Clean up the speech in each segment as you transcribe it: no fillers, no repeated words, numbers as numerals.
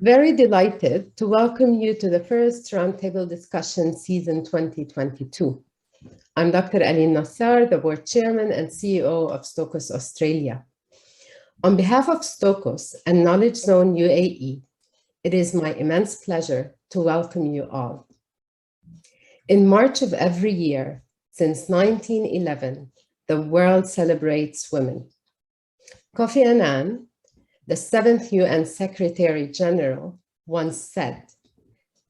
Very delighted to welcome you to the first Roundtable Discussion Season 2022. I'm Dr. Aline Nassar, the Board Chairman and CEO of Stokos Australia. On behalf of Stokos and Knowledge Zone UAE, it is my immense pleasure to welcome you all. In March of every year, since 1911, the world celebrates women. Kofi Annan, the 7th UN Secretary General, once said,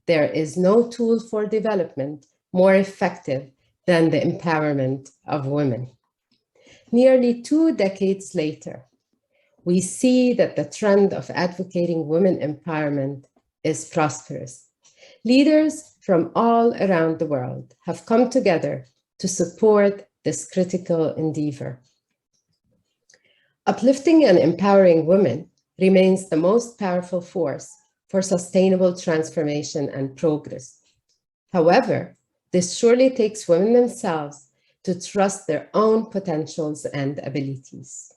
"There is no tool for development more effective than the empowerment of women." Nearly 2 decades later, we see that the trend of advocating women empowerment is prosperous. Leaders from all around the world have come together to support this critical endeavor. Uplifting and empowering women remains the most powerful force for sustainable transformation and progress. However, this surely takes women themselves to trust their own potentials and abilities.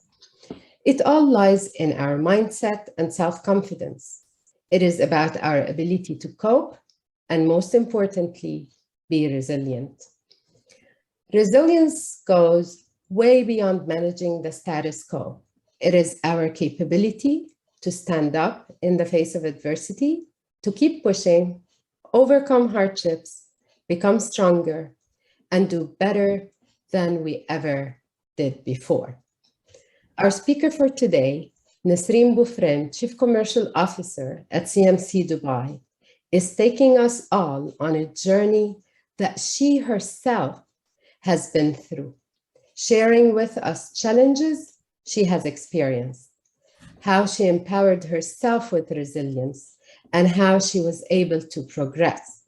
It all lies in our mindset and self-confidence. It is about our ability to cope and, most importantly, be resilient. Resilience goes way beyond managing the status quo. It is our capability to stand up in the face of adversity, to keep pushing, overcome hardships, become stronger, and do better than we ever did before. Our speaker for today, Nisrine Frem, Chief Commercial Officer at CMC Dubai, is taking us all on a journey that she herself has been through, sharing with us challenges she has experienced, how she empowered herself with resilience, and how she was able to progress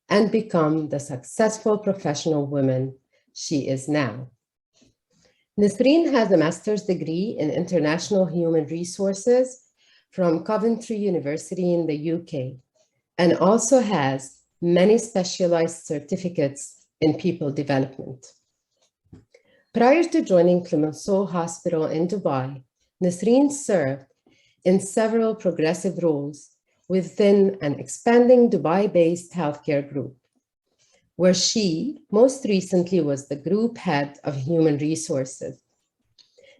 and become the successful professional woman she is now. Nisrine has a master's degree in international human resources from Coventry University in the UK, and also has many specialized certificates in people development. Prior to joining Clemenceau Hospital in Dubai, Nisrine served in several progressive roles within an expanding Dubai-based healthcare group, where she most recently was the group head of human resources.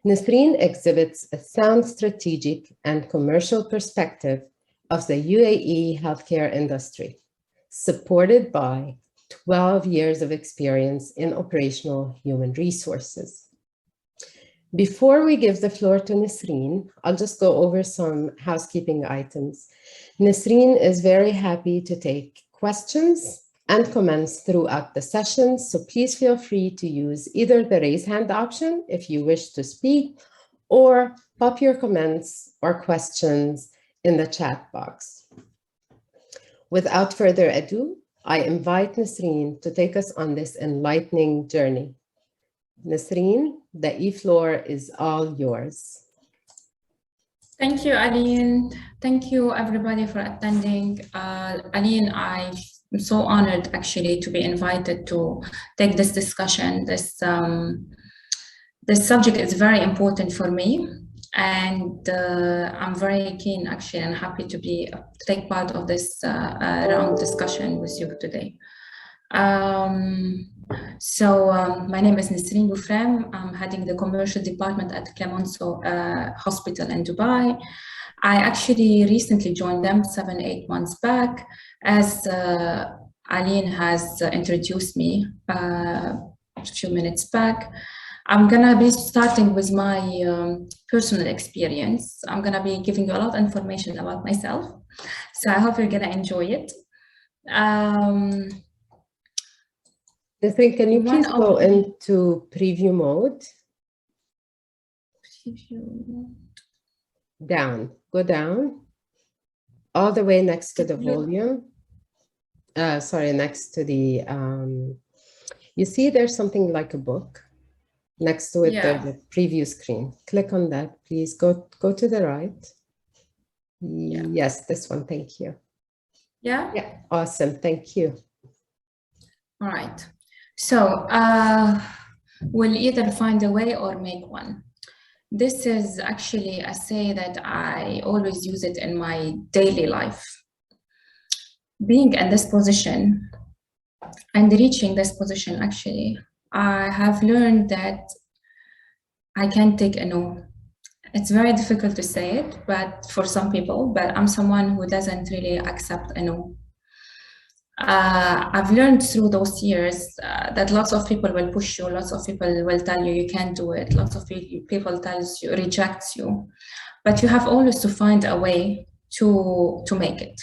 Nisrine exhibits a sound strategic and commercial perspective of the UAE healthcare industry, supported by 12 years of experience in operational human resources. Before we give the floor to Nisrine, I'll just go over some housekeeping items. Nisrine is very happy to take questions and comments throughout the session, so please feel free to use either the raise hand option if you wish to speak, or pop your comments or questions in the chat box. Without further ado, I invite Nisrine to take us on this enlightening journey. Nisrine, the e-floor is all yours. Thank you, Aline. Thank you, everybody, for attending. Aline, I'm so honored, actually, to be invited to take this discussion. This subject is very important for me, and I'm very keen, actually, and happy to take part of this round discussion with you today. My name is Nisrine Frem. I'm heading the commercial department at Clemenceau Hospital in Dubai. I actually recently joined them 7-8 months back, as Aline has introduced me a few minutes back. I'm gonna be starting with my personal experience. I'm gonna be giving you a lot of information about myself, so I hope you're gonna enjoy it. Nisrine, can you please go into preview mode? Down, go down, all the way next to the volume. Sorry, next to the, you see there's something like a book next to it, yeah. The preview screen. Click on that, please. Go to the right. Yeah. Yes, this one, thank you. Yeah? Yeah, awesome, thank you. All right, so we'll either find a way or make one. This is actually a say that I always use it in my daily life. Being in this position and reaching this position, actually, I have learned that I can't take a no. It's very difficult to say it, but for some people, but I'm someone who doesn't really accept a no. I've learned through those years that lots of people will push you, lots of people will tell you you can't do it, lots of people tells you, rejects you, but you have always to find a way to make it.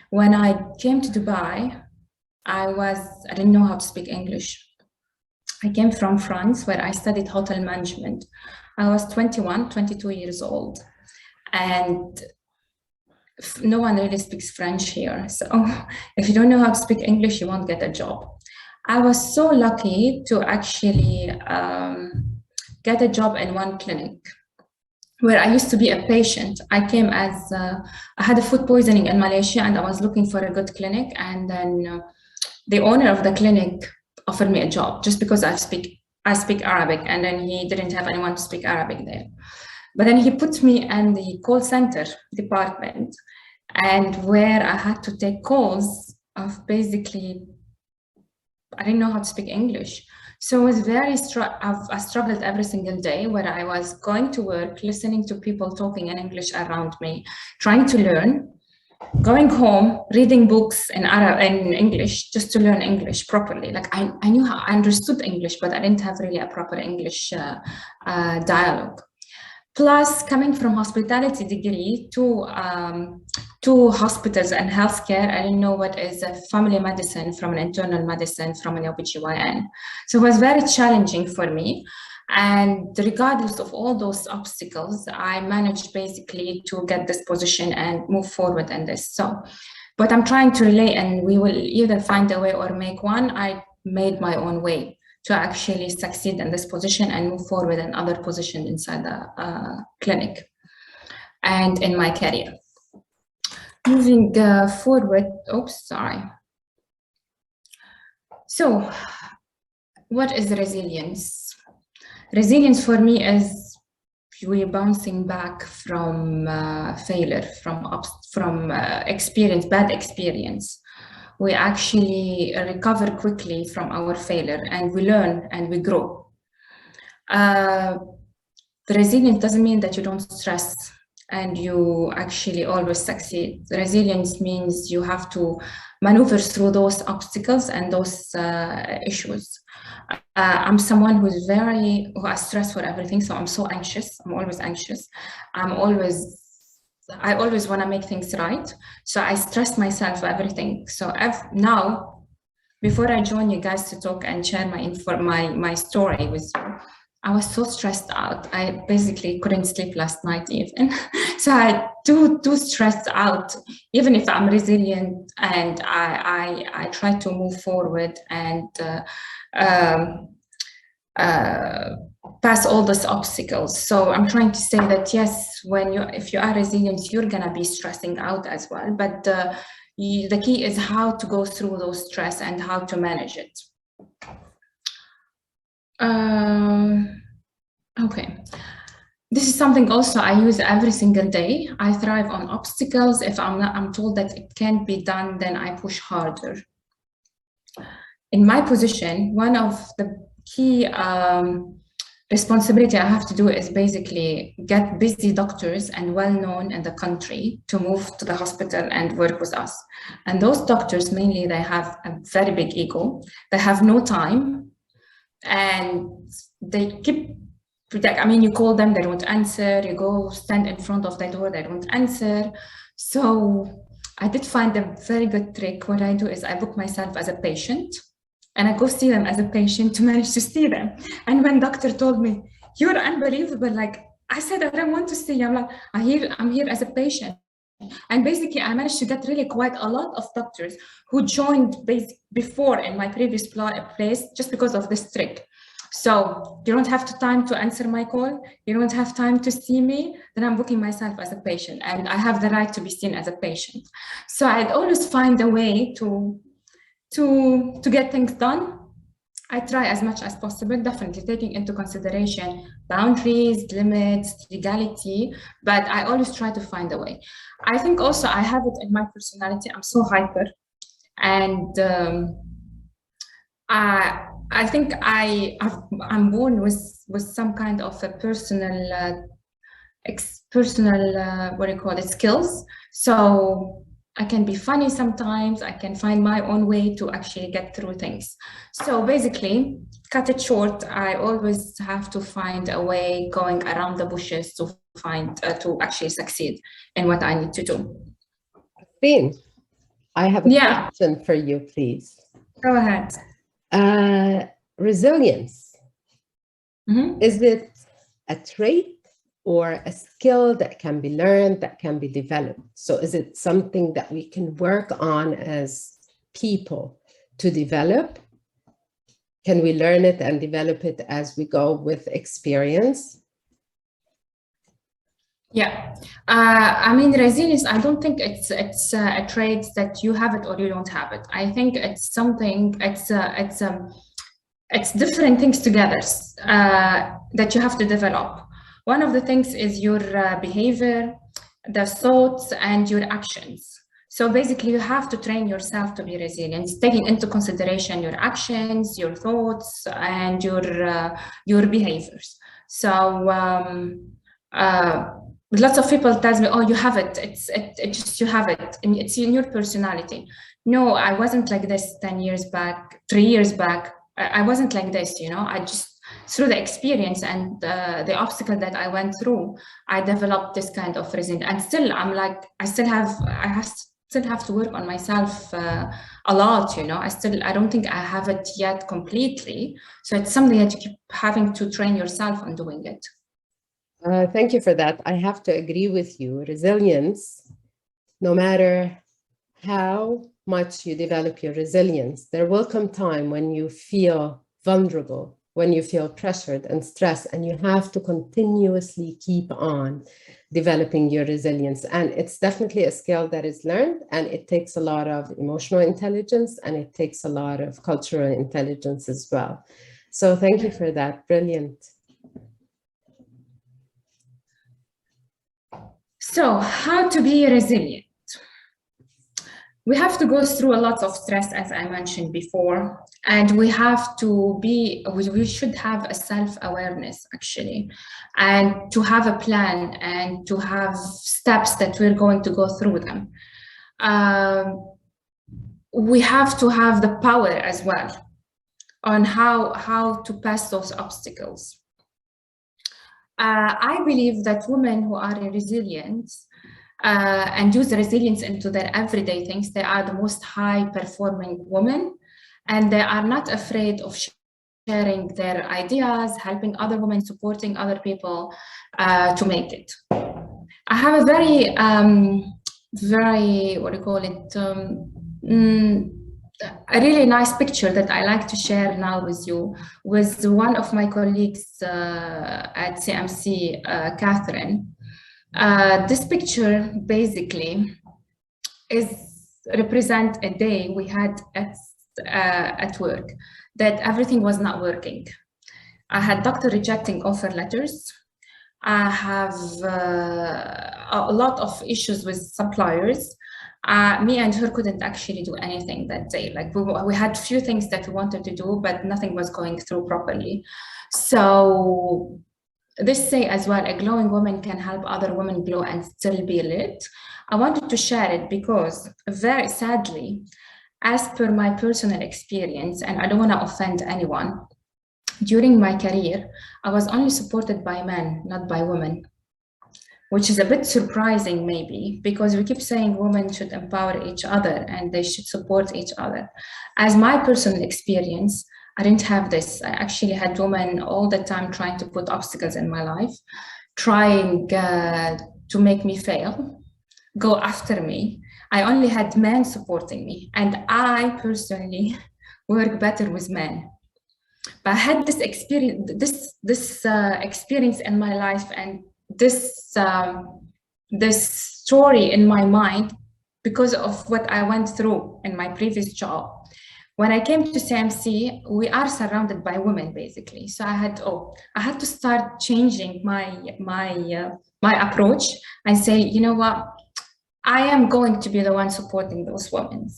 When I came to Dubai, I didn't know how to speak English. I came from France where I studied hotel management. I was 21, 22 years old, and no one really speaks French here. So if you don't know how to speak English, you won't get a job. I was so lucky to actually get a job in one clinic where I used to be a patient. I came as, I had a food poisoning in Malaysia and I was looking for a good clinic. And then the owner of the clinic offered me a job just because I speak Arabic, and then he didn't have anyone to speak Arabic there. But then he put me in the call center department, and where I had to take calls of basically, I didn't know how to speak English. So it was very, I struggled every single day where I was going to work, listening to people talking in English around me, trying to learn, going home, reading books in English just to learn English properly. Like I knew how I understood English, but I didn't have really a proper English dialogue. Plus, coming from hospitality degree to hospitals and healthcare, I didn't know what is a family medicine from an internal medicine from an OBGYN. So it was very challenging for me. And regardless of all those obstacles, I managed basically to get this position and move forward in this. So, but I'm trying to relay, and we will either find a way or make one. I made my own way to actually succeed in this position and move forward in other positions inside the clinic and in my career. Moving forward, oops, sorry. So, what is resilience? Resilience for me is we're bouncing back from failure, from experience, bad experience. We actually recover quickly from our failure, and we learn and we grow. The resilience doesn't mean that you don't stress and you actually always succeed. Resilience means you have to maneuver through those obstacles and those issues. I'm someone who has stress for everything, so I'm so anxious. I'm always anxious. I always want to make things right, so I stress myself for everything. So now, before I join you guys to talk and share my story with you, I was so stressed out. I basically couldn't sleep last night even. So I too stressed out, even if I'm resilient and I try to move forward and pass all these obstacles. So I'm trying to say that yes, if you are resilient, you're gonna be stressing out as well. But the key is how to go through those stress and how to manage it. Okay, this is something also I use every single day. I thrive on obstacles. If I'm told that it can't be done, then I push harder. In my position, one of the key responsibility I have to do is basically get busy doctors and well-known in the country to move to the hospital and work with us. And those doctors, mainly, they have a very big ego. They have no time, and they keep, you call them, they don't answer. You go stand in front of the door, they don't answer. So I did find a very good trick. What I do is I book myself as a patient, and I go see them as a patient to manage to see them. And when doctor told me, "You're unbelievable," like I said, I don't want to see you. I'm like, I'm here as a patient. And basically, I managed to get really quite a lot of doctors who joined before in my previous place just because of this trick. So you don't have time to answer my call, you don't have time to see me, then I'm booking myself as a patient, and I have the right to be seen as a patient. So I'd always find a way to get things done I try as much as possible, definitely taking into consideration boundaries, limits, legality, but I always try to find a way. I think also I have it in my personality. I'm so hyper, and I think I'm born with some kind of a personal what do you call it, skills. So I can be funny sometimes. I can find my own way to actually get through things. So basically, cut it short, I always have to find a way going around the bushes to find to actually succeed in what I need to do. Frem, I have a Yeah, question for you, please. go ahead. Resilience, is it a trait or a skill that can be learned, that can be developed? So is it something that we can work on as people to develop? Can we learn it and develop it as we go with experience? Yeah, I mean, resilience, I don't think it's a trait that you have it or you don't have it. I think it's something, it's different things together that you have to develop. One of the things is your behavior, the thoughts, and your actions. So basically, you have to train yourself to be resilient, taking into consideration your actions, your thoughts, and your behaviors. So lots of people tell me, "Oh, you have it. It just you have it, and it's in your personality." No, I wasn't like this 10 years back, 3 years back. I wasn't like this, you know. I just through the experience and the obstacle that I went through, I developed this kind of resilience. And still, I'm like, I still have to work on myself a lot, you know. I don't think I have it yet completely. So it's something that you keep having to train yourself on doing it. Thank you for that. I have to agree with you. Resilience, no matter how much you develop your resilience, there will come time when you feel vulnerable, when you feel pressured and stressed, and you have to continuously keep on developing your resilience. And it's definitely a skill that is learned, and it takes a lot of emotional intelligence, and it takes a lot of cultural intelligence as well. So thank you for that. Brilliant. So how to be resilient? We have to go through a lot of stress, as I mentioned before, and we should have a self-awareness actually, and to have a plan and to have steps that we're going to go through them. We have to have the power as well on how to pass those obstacles. I believe that women who are resilient and use resilience into their everyday things, they are the most high-performing women, and they are not afraid of sharing their ideas, helping other women, supporting other people to make it. I have a very, what do you call it, a really nice picture that I like to share now with you, with one of my colleagues at CMC, Catherine. This picture basically represent a day we had at work that everything was not working. I had doctor rejecting offer letters. I have a lot of issues with suppliers. Me and her couldn't actually do anything that day. Like we had few things that we wanted to do, but nothing was going through properly. So this say as well, a glowing woman can help other women glow and still be lit. I wanted to share it because very sadly, as per my personal experience, and I don't want to offend anyone, during my career, I was only supported by men, not by women, which is a bit surprising maybe, because we keep saying women should empower each other and they should support each other. As my personal experience, I didn't have this. I actually had women all the time trying to put obstacles in my life, trying to make me fail, go after me. I only had men supporting me, and I personally work better with men. But I had this experience, experience in my life, and this story in my mind because of what I went through in my previous job. when I came to CMC, we are surrounded by women basically. So I had to start changing my approach and say, you know what, I am going to be the one supporting those women.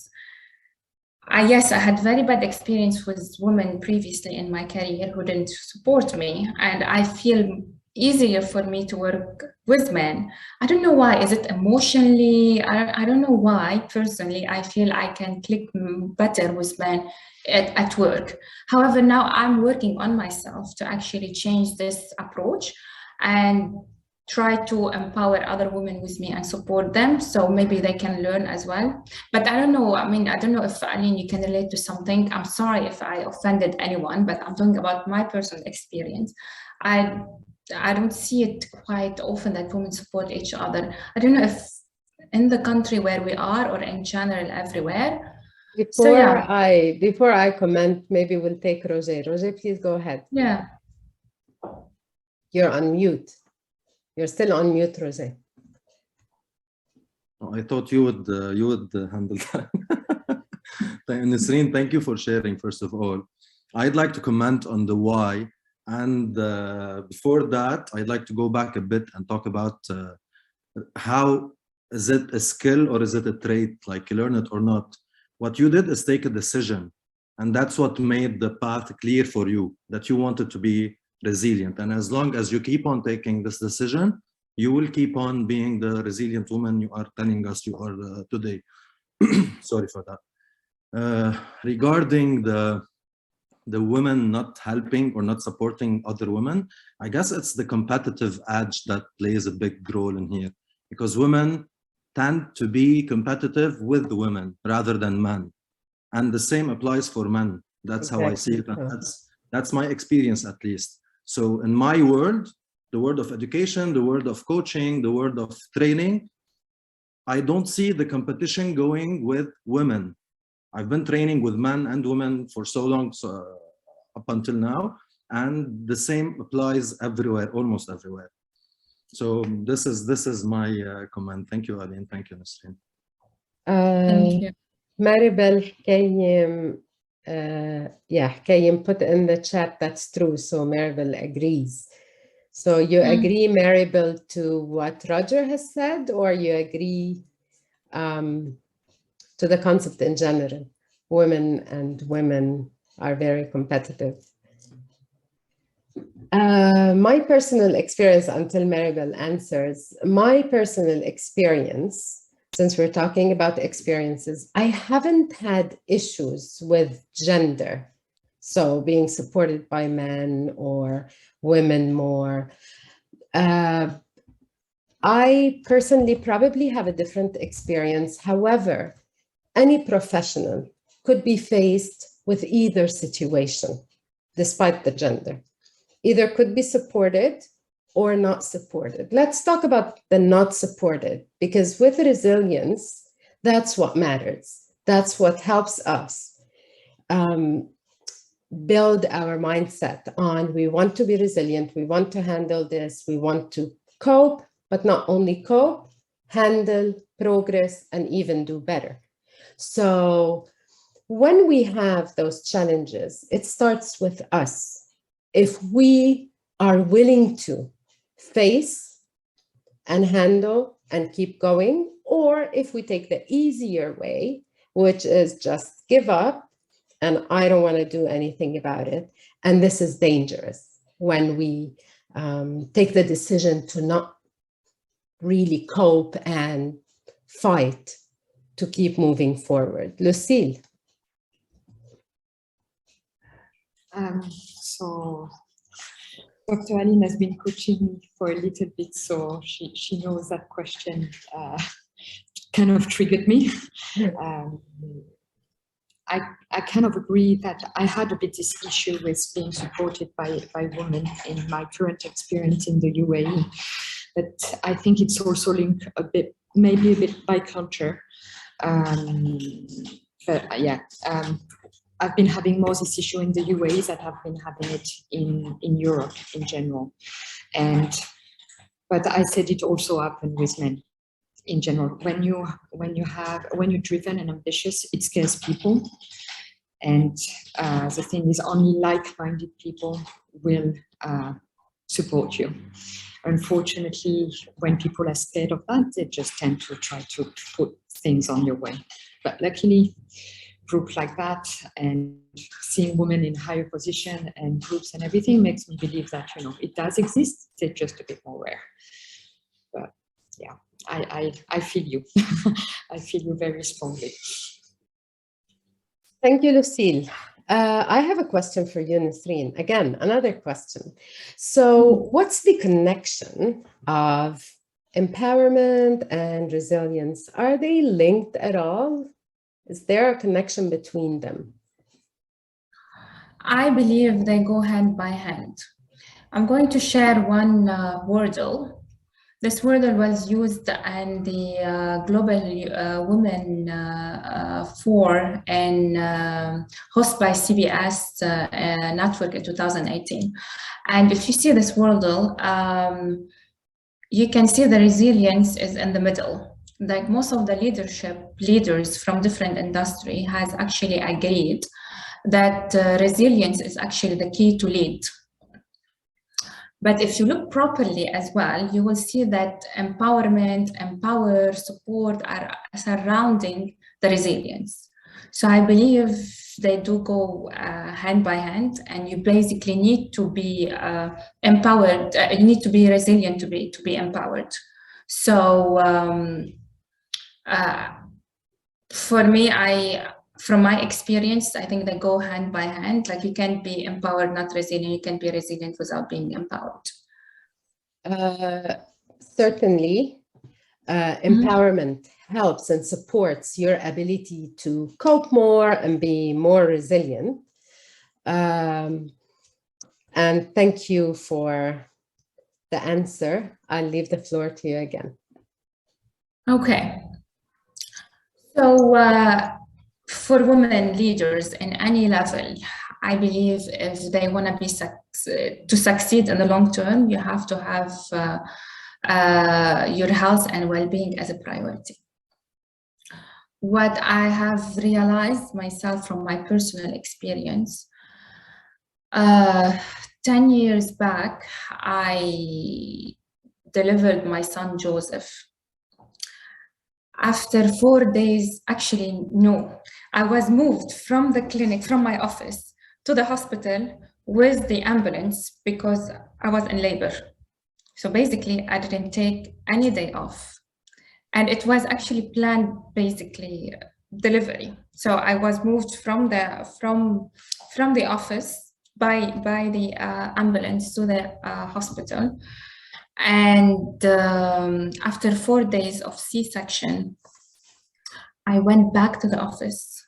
Yes, I had very bad experience with women previously in my career who didn't support me, and I feel easier for me to work with men. I don't know why. Is it emotionally? I don't know why. Personally, I feel I can click better with men at work. However, now I'm working on myself to actually change this approach and try to empower other women with me and support them, so maybe they can learn as well. But I don't know, I mean, I don't know if, Aline, you can relate to something. I'm sorry if I offended anyone, but I'm talking about my personal experience. I don't see it quite often that women support each other. I don't know if in the country where we are or in general everywhere. Before I comment, maybe we'll take Roger. Roger, please go ahead. Yeah. You're on mute. You're still on mute, Roger. Oh, I thought you would handle that. Nisrine, thank you for sharing, first of all. I'd like to comment on the why. And before that, I'd like to go back a bit and talk about how is it a skill or is it a trait, like you learn it or not? What you did is take a decision. And that's what made the path clear for you, that you wanted to be resilient. And as long as you keep on taking this decision, you will keep on being the resilient woman you are telling us you are today. Sorry for that. Regarding the women not helping or not supporting other women, I guess it's the competitive edge that plays a big role in here, because women tend to be competitive with women rather than men. And the same applies for men. That's exactly how I see it. And that's my experience, at least. So in my world, the world of education, the world of coaching, the world of training, I don't see the competition going with women. I've been training with men and women for so long, up until now, and the same applies everywhere, almost everywhere. So this is my comment. Thank you, Aline. Thank you, Nisrine. Thank you. Maribel, can you put in the chat that's true? So Maribel agrees. So you agree, Maribel, to what Roger has said, or you agree to the concept in general? Women are very competitive. My personal experience, until Maribel answers, my personal experience, since we're talking about experiences, I haven't had issues with gender. So being supported by men or women more. I personally probably have a different experience. However, any professional could be faced with either situation, despite the gender. Either could be supported or not supported. Let's talk about the not supported, because with resilience, that's what matters. That's what helps us build our mindset on, we want to be resilient, we want to handle this, we want to cope, but not only cope, handle, progress, and even do better. So when we have those challenges, it starts with us. If we are willing to face and handle and keep going, or if we take the easier way, which is just give up and I don't want to do anything about it. And this is dangerous when we take the decision to not really cope and fight to keep moving forward. Lucille. So Dr. Aline has been coaching me for a little bit, so she knows that question kind of triggered me. I kind of agree that I had a bit this issue with being supported by women in my current experience in the UAE, but I think it's also linked a bit, maybe a bit by culture. But yeah, I've been having more this issue in the UAE than I've been having it in Europe in general. But I said it also happened with men in general. When you're driven and ambitious, it scares people. And the thing is, only like-minded people will support you. Unfortunately, when people are scared of that, they just tend to try to put things on your way. But luckily, groups like that and seeing women in higher position and groups and everything makes me believe that, you know, it does exist. They're just a bit more rare. But yeah, I feel you. I feel you very strongly. Thank you, Lucille. I have a question for you, Nisrine. Again, another question. So what's the connection of empowerment and resilience? Are they linked at all? Is there a connection between them? I believe they go hand by hand. I'm going to share one wordle. This wordle was used in the Global Women Forum and hosted by CBS network in 2018. And if you see this wordle, you can see the resilience is in the middle. Like most of the leaders from different industry has actually agreed that resilience is actually the key to lead. But if you look properly as well, you will see that empowerment, empower, support are surrounding the resilience. So I believe they do go hand by hand, and you basically need to be empowered. You need to be resilient to be empowered. So for me, from my experience, I think they go hand by hand. Like you can't be empowered, not resilient. You can be resilient without being empowered. Certainly, empowerment helps and supports your ability to cope more and be more resilient. And thank you for the answer. I'll leave the floor to you again. Okay. So, for women leaders in any level, I believe if they want to succeed in the long term, you have to have your health and well-being as a priority. What I have realized myself from my personal experience, 10 years back, I delivered my son Joseph. After 4 days, actually, no, I was moved from the clinic, from my office to the hospital with the ambulance because I was in labor. So basically, I didn't take any day off. And it was actually planned, basically, delivery. So I was moved from the office by the ambulance to the hospital. And after 4 days of C-section, I went back to the office.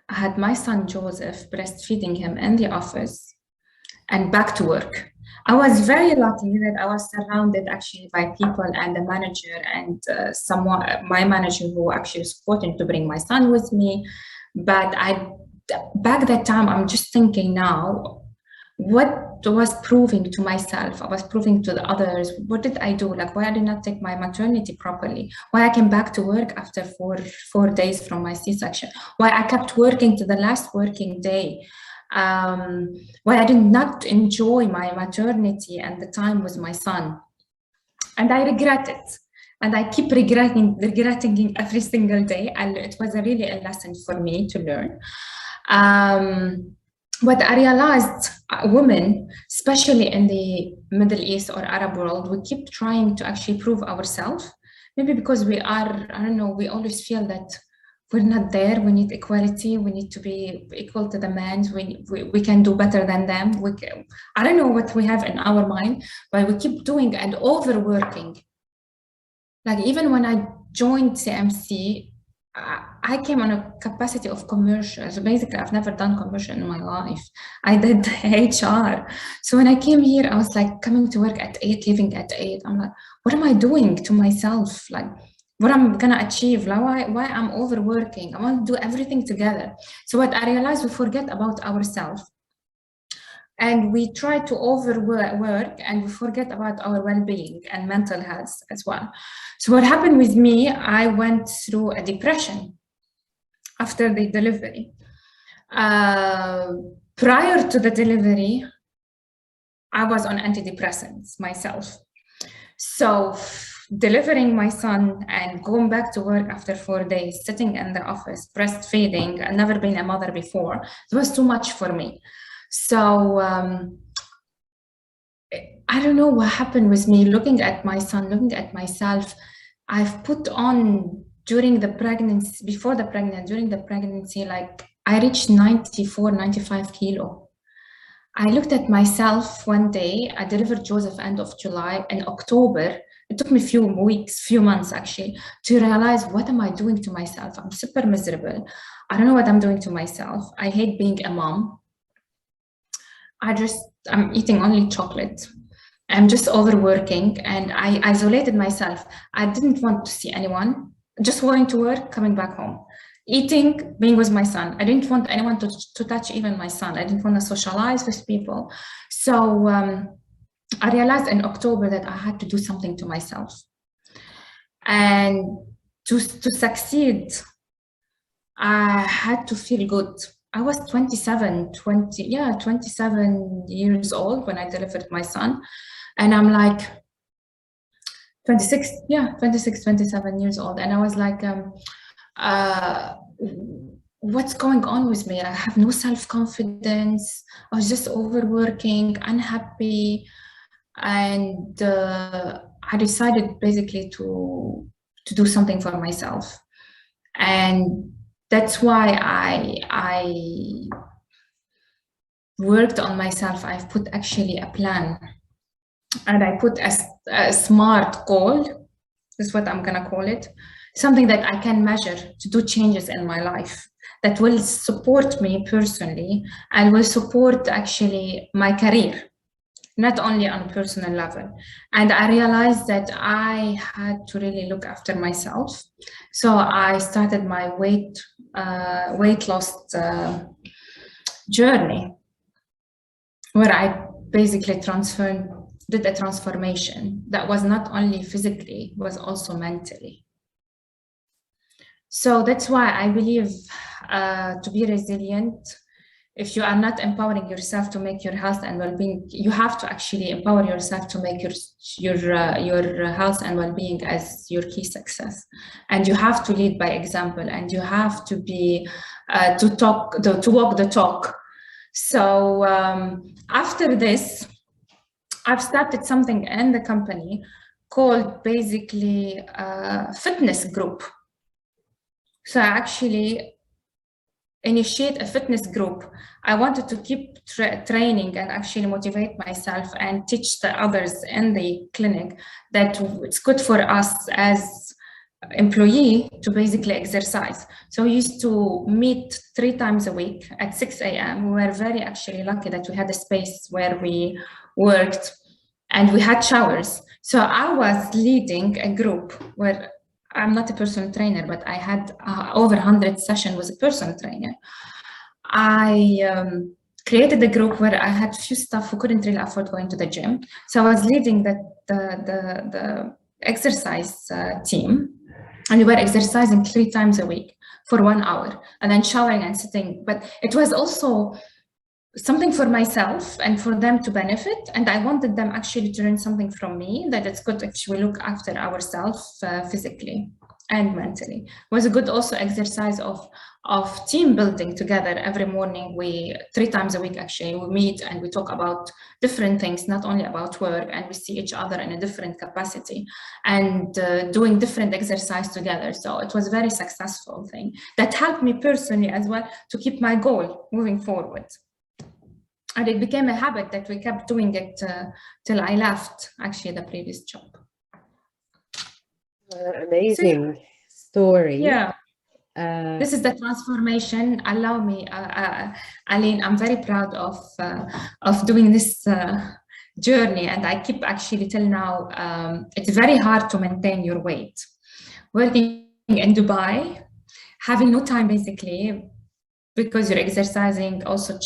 I had my son Joseph breastfeeding him in the office and back to work. I was very lucky that I was surrounded actually by people and the manager and my manager who actually supported to bring my son with me. But back that time, I'm just thinking now, what was proving to myself, I was proving to the others, what did I do? Like, why I did not take my maternity properly? Why I came back to work after four days from my C-section? Why I kept working to the last working day? Why I did not enjoy my maternity and the time with my son? And I regret it. And I keep regretting it every single day. And it was really a lesson for me to learn. But I realized women, especially in the Middle East or Arab world, we keep trying to actually prove ourselves. Maybe because we are, I don't know, we always feel that we're not there. We need equality. We need to be equal to the men. We can do better than them. I don't know what we have in our mind, but we keep doing and overworking. Like even when I joined CMC, I came on a capacity of commercial. So basically, I've never done commercial in my life. I did HR. So when I came here, I was like coming to work at 8, leaving at 8. I'm like, what am I doing to myself? Like, what I'm gonna achieve? Like, why I'm overworking? I want to do everything together. So what I realized, we forget about ourselves. And we try to overwork and we forget about our well-being and mental health as well. So what happened with me, I went through a depression after the delivery. Prior to the delivery, I was on antidepressants myself. So delivering my son and going back to work after 4 days, sitting in the office, breastfeeding, I'd never been a mother before. It was too much for me. So I don't know what happened with me, looking at my son, looking at myself. I've put on during the pregnancy, before the pregnancy, during the pregnancy, like I reached 94, 95 kilo. I looked at myself one day. I delivered Joseph end of July. In October, it took me a few weeks, few months actually, to realize, what am I doing to myself? I'm super miserable. I don't know what I'm doing to myself. I hate being a mom. I'm eating only chocolate. I'm just overworking, and I isolated myself. I didn't want to see anyone, just going to work, coming back home. Eating, being with my son. I didn't want anyone to touch even my son. I didn't want to socialize with people. So I realized in October that I had to do something to myself. And to succeed, I had to feel good. I was 27 years old when I delivered my son. And I'm like 26, 27 years old. And I was like, what's going on with me? I have no self-confidence. I was just overworking, unhappy. And I decided basically to do something for myself. And that's why I worked on myself. I've put actually a plan. And I put a SMART goal, is what I'm gonna call it, something that I can measure to do changes in my life that will support me personally and will support actually my career, not only on a personal level. And I realized that I had to really look after myself. So I started my weight loss journey, where I basically did a transformation that was not only physically, was also mentally. So that's why I believe to be resilient, if you are not empowering yourself to make your health and well-being, you have to actually empower yourself to make your health and well-being as your key success. And you have to lead by example, and you have to be to walk the talk. So after this, I've started something in the company called basically fitness group. So I actually initiate a fitness group. I wanted to keep training and actually motivate myself and teach the others in the clinic that it's good for us as employee to basically exercise. So we used to meet 3 times a week at 6 a.m. We were very actually lucky that we had a space where we worked and we had showers. So I was leading a group where I'm not a personal trainer, but I had over 100 sessions with a personal trainer. I created a group where I had few staff who couldn't really afford going to the gym. So I was leading the exercise team, and we were exercising 3 times a week for 1 hour, and then showering and sitting. But it was also something for myself and for them to benefit. And I wanted them actually to learn something from me, that it's good if we look after ourselves physically and mentally. It was a good also exercise of team building together. Every morning, 3 times a week actually, we meet and we talk about different things, not only about work, and we see each other in a different capacity and doing different exercise together. So it was a very successful thing that helped me personally as well to keep my goal moving forward. And it became a habit that we kept doing it till I left actually the previous job. Amazing story. Yeah. This is the transformation. Allow me, Aline, I'm very proud of doing this journey, and I keep actually till now, it's very hard to maintain your weight. Working in Dubai, having no time basically, because you're exercising, also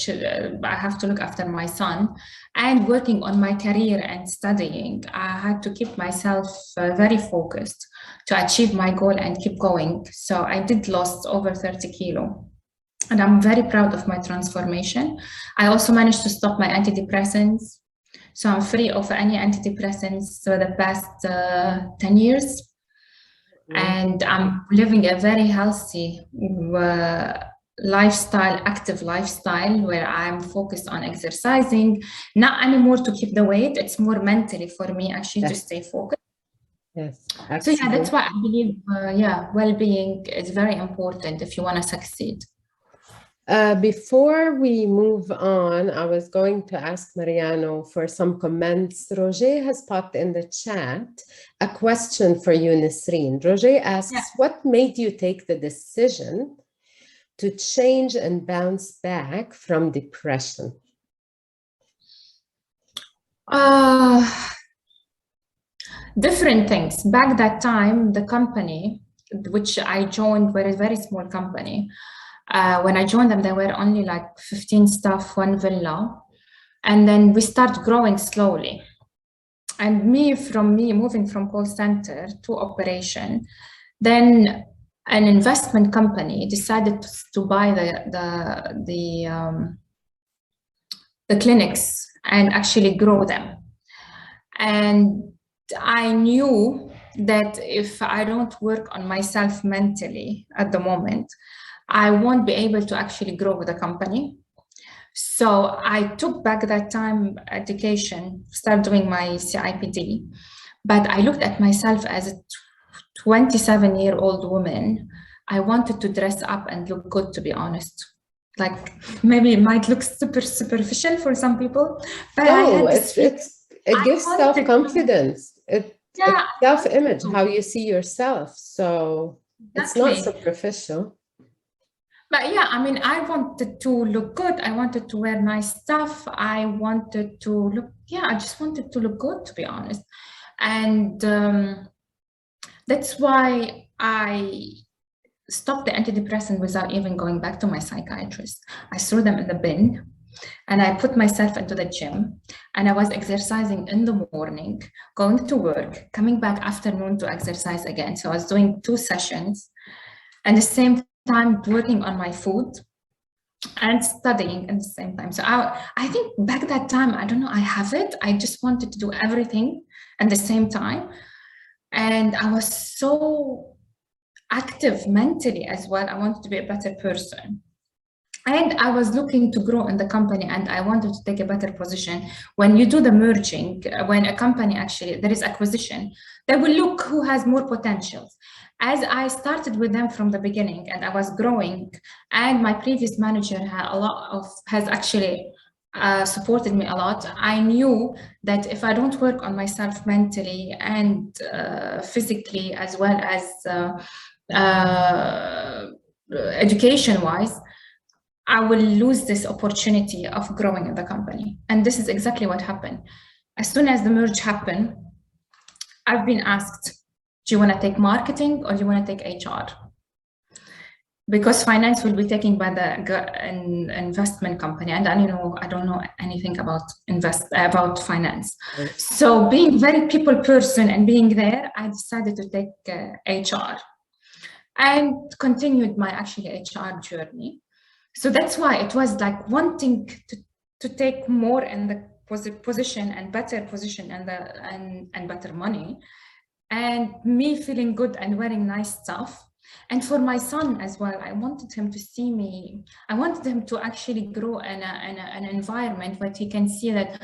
I have to look after my son, and working on my career and studying. I had to keep myself very focused to achieve my goal and keep going. So I did lost over 30 kilo. And I'm very proud of my transformation. I also managed to stop my antidepressants. So I'm free of any antidepressants for the past 10 years. And I'm living a very healthy lifestyle, active lifestyle, where I'm focused on exercising, not anymore to keep the weight. It's more mentally for me actually to stay focused. Yes, so yeah, that's why I believe, well-being is very important if you want to succeed. Before we move on, I was going to ask Mariano for some comments. Roger has popped in the chat a question for you, Nisrine. Roger asks, what made you take the decision to change and bounce back from depression? Different things. Back that time, the company, which I joined, were a very small company. When I joined them, there were only like 15 staff, one villa. And then we start growing slowly. And moving from call center to operation, then an investment company decided to buy the clinics and actually grow them. And I knew that if I don't work on myself mentally at the moment, I won't be able to actually grow with the company. So I took back that time education, started doing my CIPD, but I looked at myself as a 27-year-old woman. I wanted to dress up and look good, to be honest. Like, maybe it might look super superficial for some people, but it gives self-confidence. It's self-image, how you see yourself. So it's not superficial. But yeah, I mean, I wanted to look good. I wanted to wear nice stuff. I wanted to look, I just wanted to look good, to be honest. And that's why I stopped the antidepressant without even going back to my psychiatrist. I threw them in the bin and I put myself into the gym, and I was exercising in the morning, going to work, coming back afternoon to exercise again. So I was doing 2 sessions, and the same time working on my food and studying at the same time. So I think back that time, I don't know, I have it. I just wanted to do everything at the same time. And I was so active mentally as well. I wanted to be a better person. And I was looking to grow in the company, and I wanted to take a better position. When you do the merging, when a company actually, there is acquisition, they will look who has more potential. As I started with them from the beginning and I was growing, and my previous manager has actually supported me a lot, I knew that if I don't work on myself mentally and physically, as well as education-wise, I will lose this opportunity of growing in the company. And this is exactly what happened. As soon as the merge happened, I've been asked, do you want to take marketing or do you want to take HR? Because finance will be taken by an investment company, and I don't know anything about finance. So being very people person and being there, I decided to take HR and continued my HR journey. So that's why it was like wanting to take more in the position and better position and better money, and me feeling good and wearing nice stuff. And for my son as well, I wanted him to see me. I wanted him to actually grow in an environment where he can see that,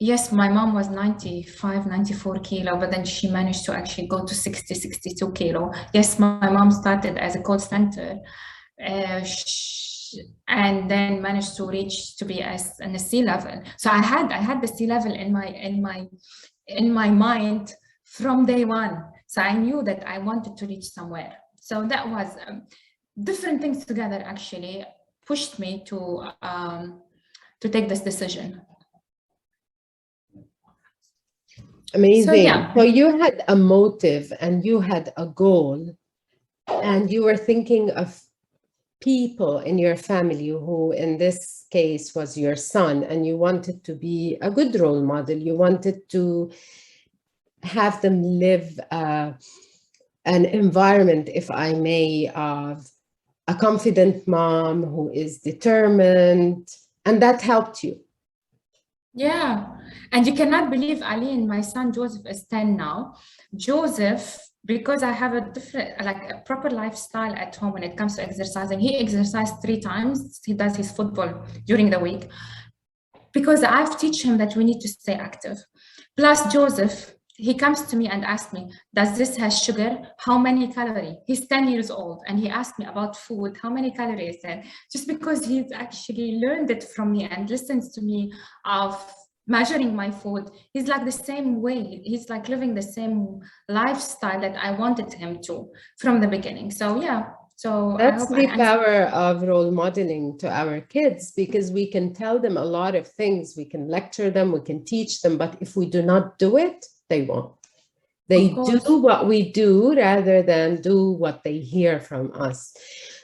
yes, my mom was 95, 94 kilo, but then she managed to actually go to 60, 62 kilo. Yes, my mom started as a call center, and then managed to reach to be in the C level. So I had the C level in my mind from day one. So I knew that I wanted to reach somewhere. So that was different things together actually pushed me to take this decision. Amazing. So you had a motive and you had a goal, and you were thinking of people in your family who in this case was your son, and you wanted to be a good role model. You wanted to have them live an environment, if I may, of a confident mom who is determined, and that helped you. Yeah, and you cannot believe, Aline, my son Joseph is 10 now. Joseph, because I have a different, like a proper lifestyle at home when it comes to exercising, he exercises 3 times. He does his football during the week because I've teach him that we need to stay active. Plus Joseph, he comes to me and asks me, does this have sugar? How many calories? He's 10 years old and he asked me about food, how many calories then? Just because he's actually learned it from me and listens to me of measuring my food. He's like the same way. He's like living the same lifestyle that I wanted him to from the beginning. So yeah. So that's the power of role modeling to our kids, because we can tell them a lot of things. We can lecture them, we can teach them, but if we do not do it, they won't. They do what we do rather than do what they hear from us.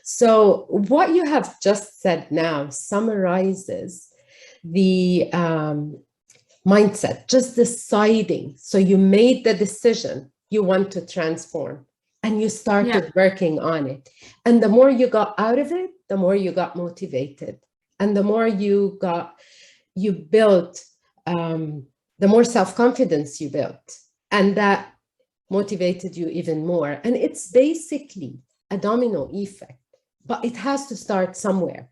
So what you have just said now summarizes the mindset, just deciding. So you made the decision you want to transform and you started working on it. And the more you got out of it, the more you got motivated. And the more you built, the more self-confidence you built. And that motivated you even more. And it's basically a domino effect, but it has to start somewhere.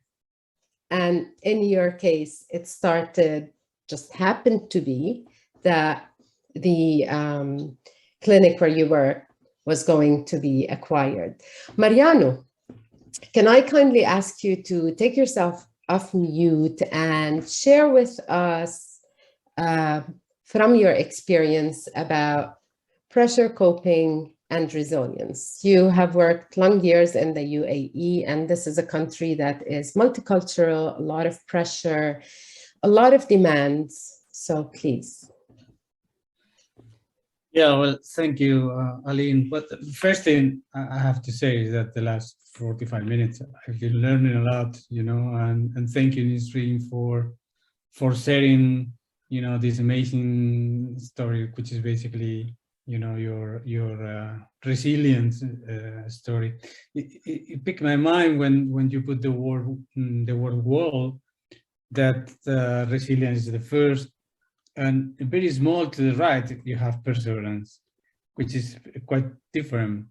And in your case, it started, just happened to be that the clinic where you were was going to be acquired. Mariano, can I kindly ask you to take yourself off mute and share with us from your experience about pressure coping and resilience? You have worked long years in the UAE, and this is a country that is multicultural, a lot of pressure, a lot of demands. So please. Yeah, well, thank you, Aline. But the first thing I have to say is that the last 45 minutes, I've been learning a lot, you know, and thank you, Nisrine, for sharing, you know, this amazing story, which is basically, you know, your resilience story. It picked my mind when you put the word wall, that resilience is the first. And very small to the right, you have perseverance, which is quite different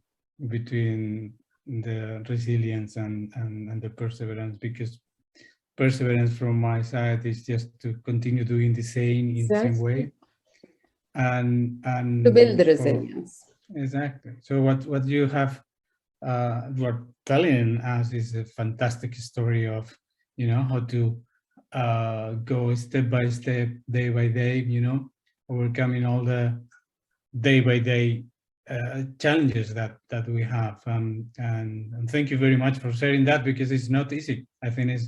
between the resilience and the perseverance, because perseverance from my side is just to continue doing the same in the same way. And to build the resilience. Exactly. So what you have, what telling us is a fantastic story of, you know, how to go step by step, day by day, you know, overcoming all the day by day challenges that we have. And thank you very much for sharing that, because it's not easy. I think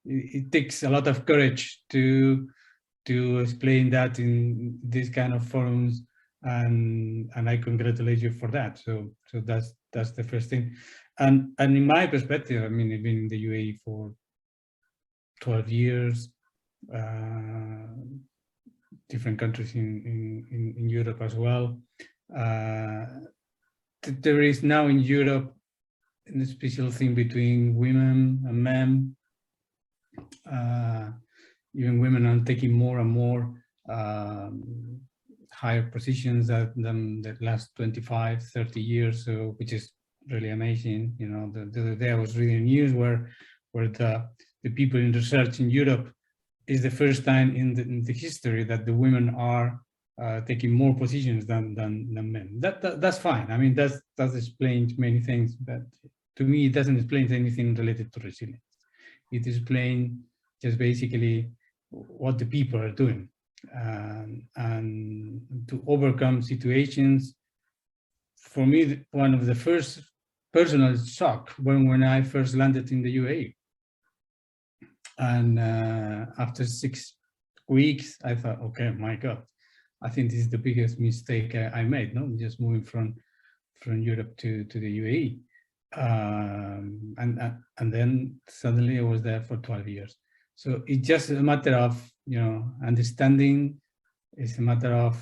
it takes a lot of courage to explain that in these kind of forums, and I congratulate you for that. So that's the first thing. And in my perspective, I mean, I've been in the UAE for 12 years, different countries in Europe as well. There is now in Europe a special thing between women and men. Even women are taking more and more higher positions than the last 25, 30 years, so which is really amazing. You know, the other day I was reading news where the people in research in Europe is the first time in the history that the women are taking more positions than men. That's fine. I mean, that explains many things, but to me, it doesn't explain anything related to resilience. It explains just basically what the people are doing, and to overcome situations. For me, one of the first personal shock when I first landed in the UAE. And after 6 weeks, I thought, okay, my God, I think this is the biggest mistake I made, no? Just moving from Europe to the UAE. And then suddenly I was there for 12 years. So it's just a matter of, you know, understanding. It's a matter of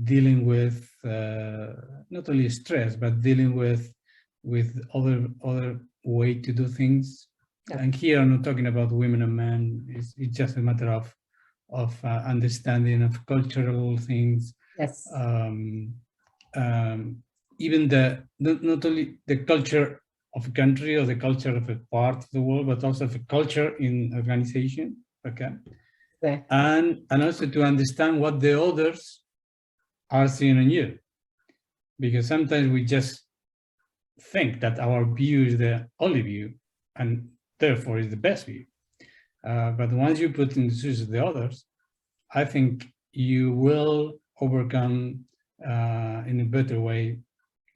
dealing with not only stress, but dealing with with other way to do things. Yeah. And here I'm not talking about women and men. It's just a matter of understanding of cultural things. Yes. Even not only the culture of a country or the culture of a part of the world, but also the culture in organization. Okay. Yeah. And also to understand what the others are seeing in you, because sometimes we just think that our view is the only view and therefore is the best view. But once you put in the shoes of the others, I think you will overcome in a better way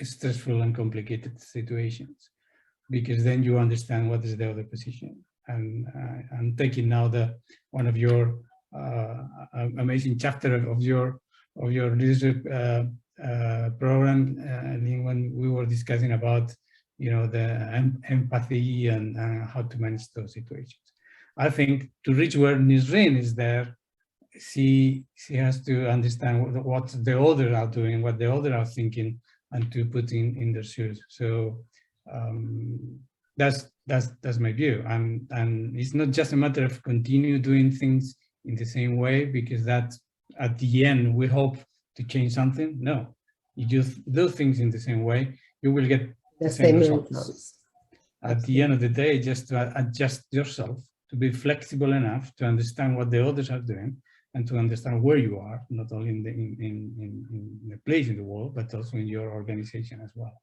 stressful and complicated situations, because then you understand what is the other position. And I'm taking now one of your amazing chapter of your leadership program, when we were discussing about the empathy and how to manage those situations. I think to reach where Nisrine is there, she has to understand what the others are doing, what the others are thinking, and to put in their shoes. So that's my view. And it's not just a matter of continue doing things in the same way, because that at the end we hope to change something. No, you just do things in the same way, you will get the same results. At the end of the day, just to adjust yourself, to be flexible enough to understand what the others are doing, and to understand where you are, not only in the place in the world, but also in your organization as well.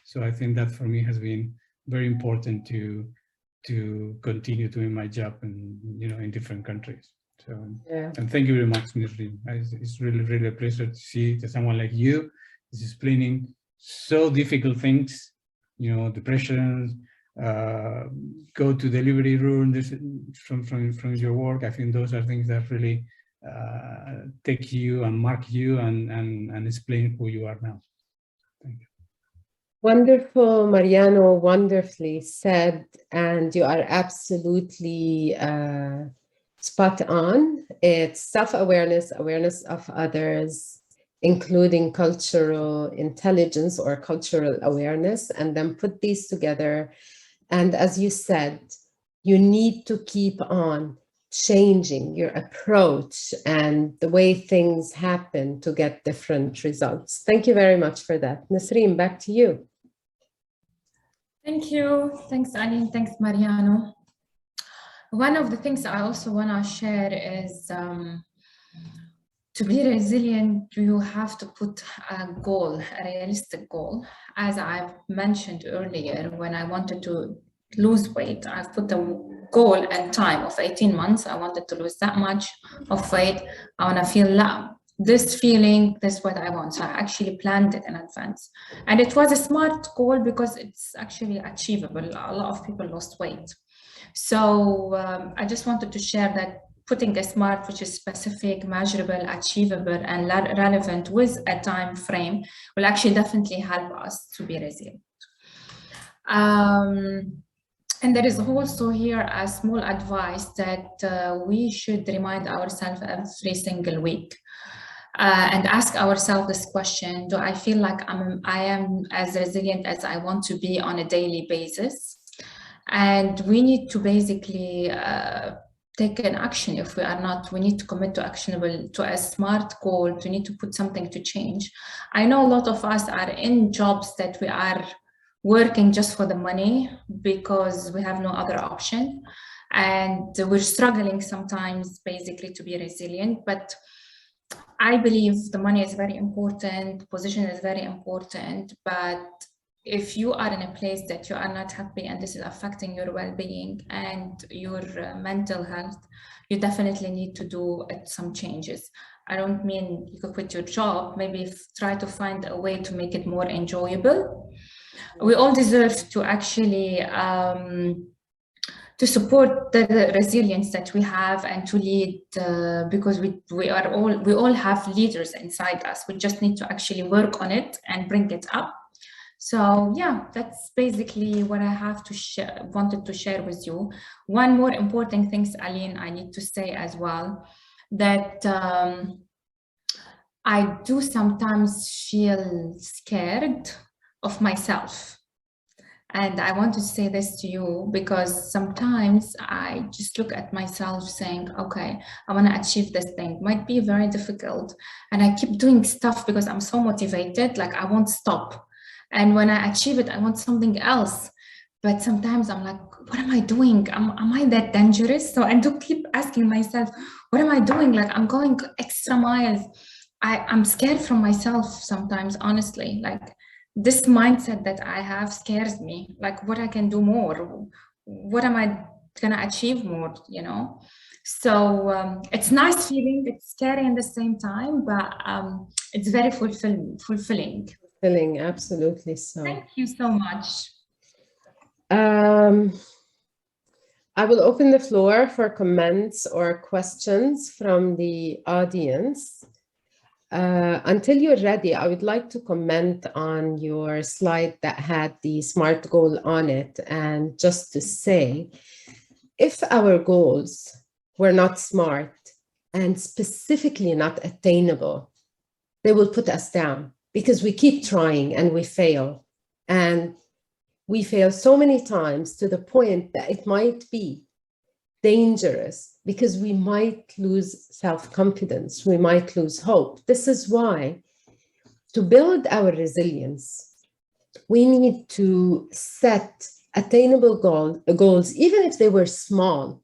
So I think that for me has been very important to continue doing my job in different countries. So, yeah. And thank you very much, Nisrine. It's really a pleasure to see that someone like you is explaining so difficult things, depression, go to delivery room from your work. I think those are things that really take you and mark you and explain who you are now. Thank you. Wonderful, Mariano, wonderfully said. And you are absolutely spot on. It's self-awareness, awareness of others, including cultural intelligence or cultural awareness, and then put these together. And as you said, you need to keep on changing your approach and the way things happen to get different results. Thank you very much for that. Nisrine, back to you. Thank you. Thanks, Aline. Thanks, Mariano. One of the things I also want to share is to be resilient, you have to put a goal, a realistic goal. As I've mentioned earlier, when I wanted to lose weight, I've put a goal and time of 18 months. I wanted to lose that much of weight. I want to feel this feeling, this is what I want. So I actually planned it in advance. And it was a smart goal because it's actually achievable. A lot of people lost weight. So I just wanted to share that putting a SMART, which is specific, measurable, achievable, and relevant with a time frame, will actually definitely help us to be resilient. And there is also here a small advice that we should remind ourselves every single week and ask ourselves this question: do I feel like I am as resilient as I want to be on a daily basis? And we need to basically take an action. If we are not, we need to commit to actionable, to a SMART goal. We need to put something to change. I know a lot of us are in jobs that we are working just for the money because we have no other option. And we're struggling sometimes basically to be resilient. But I believe the money is very important, position is very important, but if you are in a place that you are not happy and this is affecting your well-being and your mental health, you definitely need to do some changes. I don't mean you could quit your job, maybe try to find a way to make it more enjoyable. We all deserve to actually to support the resilience that we have and to lead, because we all have leaders inside us. We just need to actually work on it and bring it up. So yeah, that's basically what I have to wanted to share with you. One more important thing, Aline, I need to say as well, that I do sometimes feel scared of myself. And I want to say this to you because sometimes I just look at myself saying, okay, I want to achieve this thing. Might be very difficult. And I keep doing stuff because I'm so motivated, like I won't stop. And when I achieve it, I want something else. But sometimes I'm like, what am I doing? Am I that dangerous? So I do keep asking myself, what am I doing? Like I'm going extra miles. I'm scared from myself sometimes, honestly. Like this mindset that I have scares me, like what I can do more, what am I gonna achieve more, you know? So it's nice feeling, it's scary in the same time, but it's very fulfilling. Fulfilling, absolutely so. Thank you so much. I will open the floor for comments or questions from the audience. Until you're ready, I would like to comment on your slide that had the SMART goal on it. And just to say, if our goals were not SMART and specifically not attainable, they will put us down because we keep trying and we fail. And we fail so many times to the point that it might be dangerous because we might lose self-confidence, we might lose hope. This is why, to build our resilience, we need to set attainable goals, even if they were small,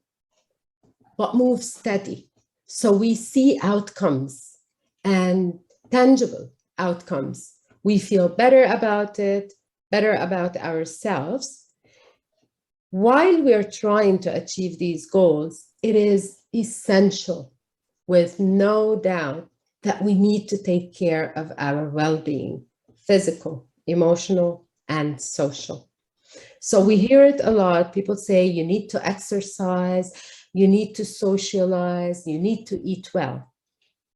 but move steady. So we see outcomes and tangible outcomes. We feel better about it, better about ourselves. While we're trying to achieve these goals, it is essential, with no doubt, that we need to take care of our well-being, physical, emotional, and social. So we hear it a lot. People say you need to exercise, you need to socialize, you need to eat well.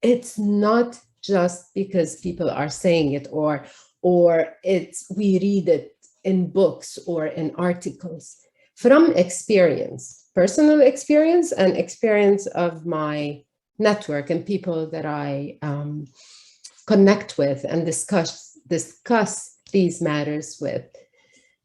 It's not just because people are saying it or we read it in books or in articles. From experience, personal experience and experience of my network and people that I connect with and discuss these matters with.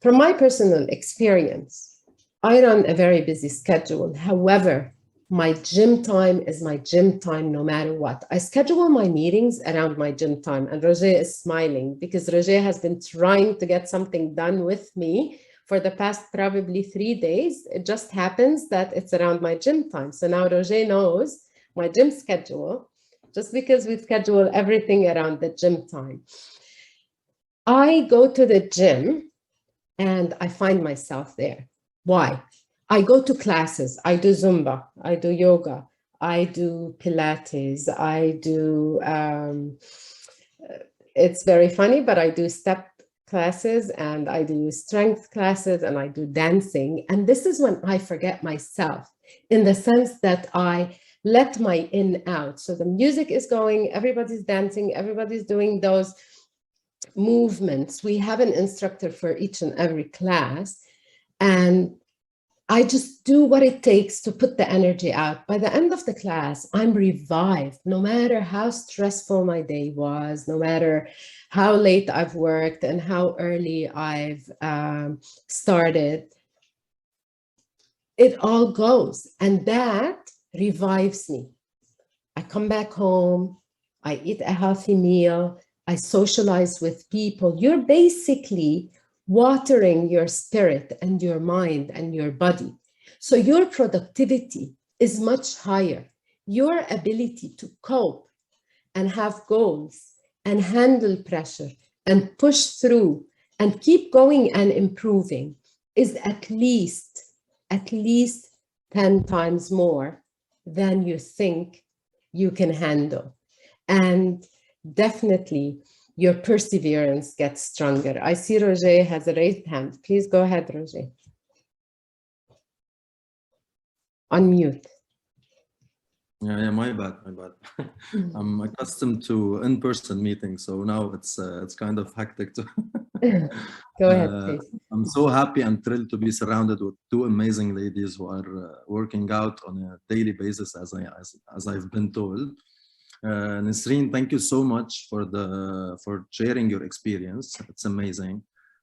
From my personal experience, I run a very busy schedule. However, my gym time is my gym time no matter what. I schedule my meetings around my gym time, and Roger is smiling because Roger has been trying to get something done with me for the past probably 3 days. It just happens that it's around my gym time. So now Roger knows my gym schedule just because we schedule everything around the gym time. I go to the gym and I find myself there. Why? I go to classes. I do Zumba, I do yoga, I do Pilates, I do, it's very funny, but I do step classes and I do strength classes and I do dancing. And this is when I forget myself, in the sense that I let my in out. So the music is going, everybody's dancing, everybody's doing those movements. We have an instructor for each and every class, and I just do what it takes to put the energy out. By the end of the class, I'm revived, no matter how stressful my day was, no matter how late I've worked and how early I've started. It all goes, and that revives me. I come back home, I eat a healthy meal, I socialize with people. You're basically watering your spirit and your mind and your body. So your productivity is much higher. Your ability to cope and have goals and handle pressure and push through and keep going and improving is at least 10 times more than you think you can handle. And definitely, your perseverance gets stronger. I see Roger has a raised hand. Please go ahead, Roger. Unmute. Yeah, my bad. I'm accustomed to in-person meetings, so now it's kind of hectic. Go ahead, please. I'm so happy and thrilled to be surrounded with two amazing ladies who are working out on a daily basis, as I've been told. Nisrine, thank you so much for sharing your experience. It's amazing.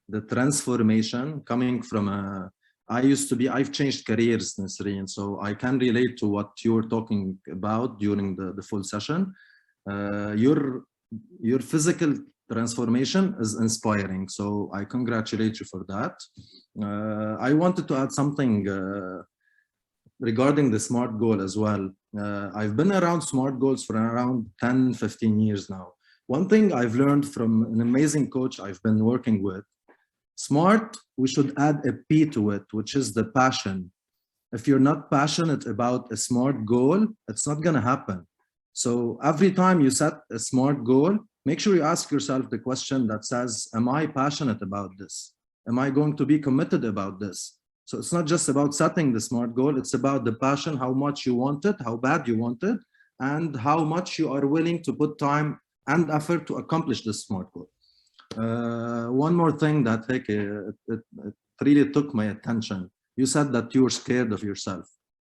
the transformation coming from I've changed careers, Nisrine, so I can relate to what you were talking about during the full session. Your physical transformation is inspiring, so I congratulate you for that. I wanted to add something regarding the SMART goal as well. I've been around SMART goals for around 10-15 years now. One thing I've learned from an amazing coach I've been working with, SMART, we should add a P to it, which is the passion. If you're not passionate about a SMART goal, it's not going to happen. So every time you set a SMART goal, make sure you ask yourself the question that says, am I passionate about this? Am I going to be committed about this? So it's not just about setting the SMART goal, it's about the passion, how much you want it, how bad you want it, and how much you are willing to put time and effort to accomplish this SMART goal. One more thing that it really took my attention. You said that you were scared of yourself.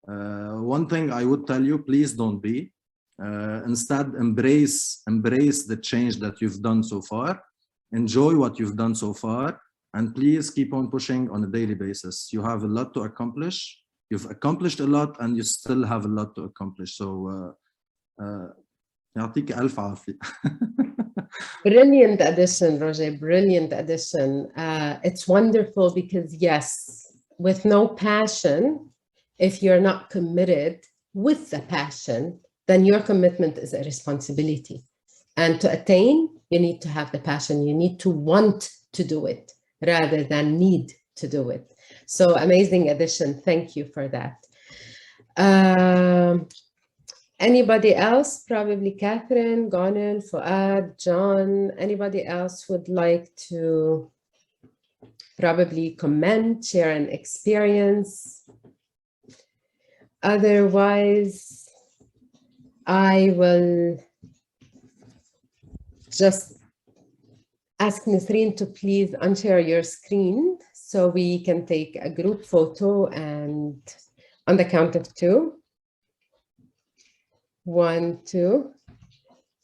One thing I would tell you, please don't be. Instead, embrace the change that you've done so far. Enjoy what you've done so far, and please keep on pushing on a daily basis. You have a lot to accomplish. You've accomplished a lot, and you still have a lot to accomplish. So, يعطيك ألف عافية. Brilliant addition, Roger, brilliant addition. It's wonderful because yes, with no passion, if you're not committed with the passion, then your commitment is a responsibility. And to attain, you need to have the passion. You need to want to do it rather than need to do it. So amazing addition. Thank you for that. Anybody else? Probably Catherine, Gonil, Fuad, John. Anybody else would like to probably comment, share an experience? Otherwise, I will just ask Nisrine to please unshare your screen so we can take a group photo, and on the count of 2. 1, 2,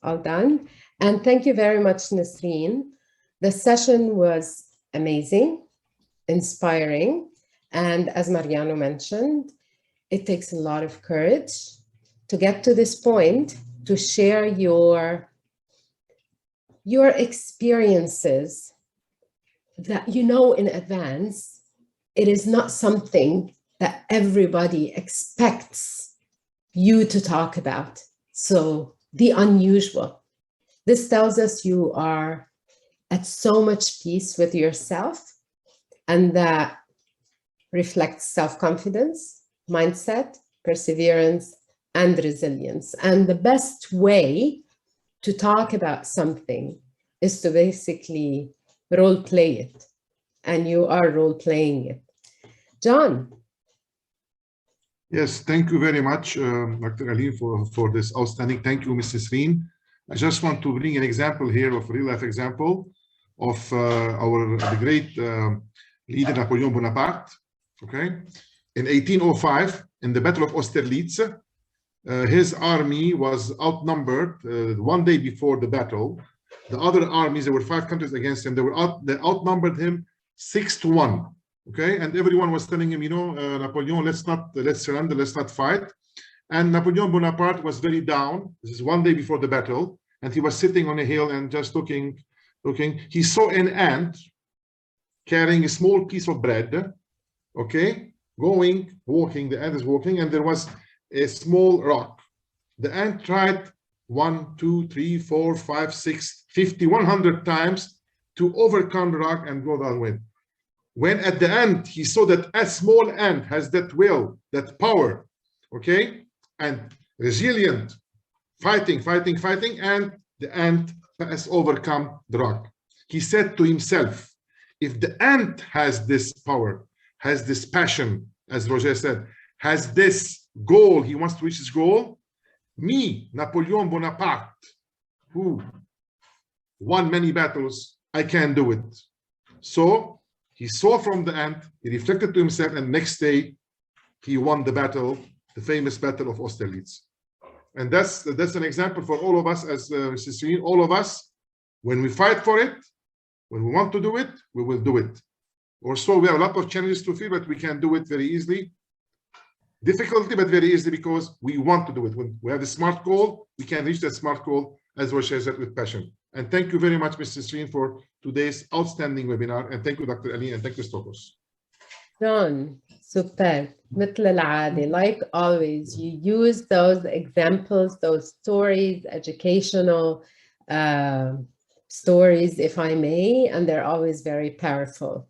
all done. And thank you very much, Nisrine. The session was amazing, inspiring, and as Mariano mentioned, it takes a lot of courage to get to this point, to share your experiences that you know in advance. It is not something that everybody expects you to talk about. So the unusual. This tells us you are at so much peace with yourself, and that reflects self-confidence, mindset, perseverance, and resilience. And the best way to talk about something is to basically role play it. And you are role playing it. John. Yes, thank you very much, Dr. Ali, for this outstanding. Thank you, Mrs. Nisrine. I just want to bring an example here of a real-life example of the great leader Napoleon Bonaparte. Okay, in 1805, in the Battle of Austerlitz, his army was outnumbered one day before the battle. The other armies, there were 5 countries against him. They outnumbered him 6-1. Okay, and everyone was telling him, you know, Napoleon, let's surrender, let's not fight. And Napoleon Bonaparte was very down. This is one day before the battle, and he was sitting on a hill and just looking. He saw an ant carrying a small piece of bread. Okay, walking. The ant is walking, and there was a small rock. The ant tried 1, 2, 3, 4, 5, 6, 50, 100 times to overcome the rock and go that way. When at the end he saw that a small ant has that will, that power, okay, and resilient, fighting, and the ant has overcome the rock. He said to himself, if the ant has this power, has this passion, as Roger said, has this goal, he wants to reach his goal, me, Napoleon Bonaparte, who won many battles, I can do it. So he saw from the ant, he reflected to himself, and next day he won the battle, the famous battle of Austerlitz. And that's an example for all of us, as Mrs. Nisrine, all of us, when we fight for it, When we want to do it, we will do it. Or so we have a lot of challenges to feel, but we can do it very easily. Difficulty, but very easily because we want to do it. When we have a smart goal, we can reach that smart goal as well as that with passion. And thank you very much, Mr. Nisrine, for today's outstanding webinar. And thank you, Dr. Aline, and thank you, Stokos. John, super. مثل العادة, like always, you use those examples, those stories, educational stories, if I may, and they're always very powerful.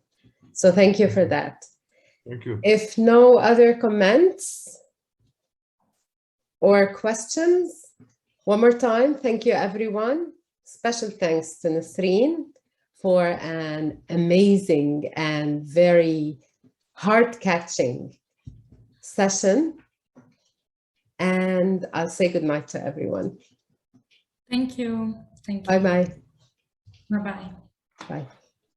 So thank you for that. Thank you. If no other comments or questions, one more time, thank you, everyone. Special thanks to Nisrine for an amazing and very heart-catching session. And I'll say goodnight to everyone. Thank you. Thank you. Bye-bye. Bye-bye. Bye.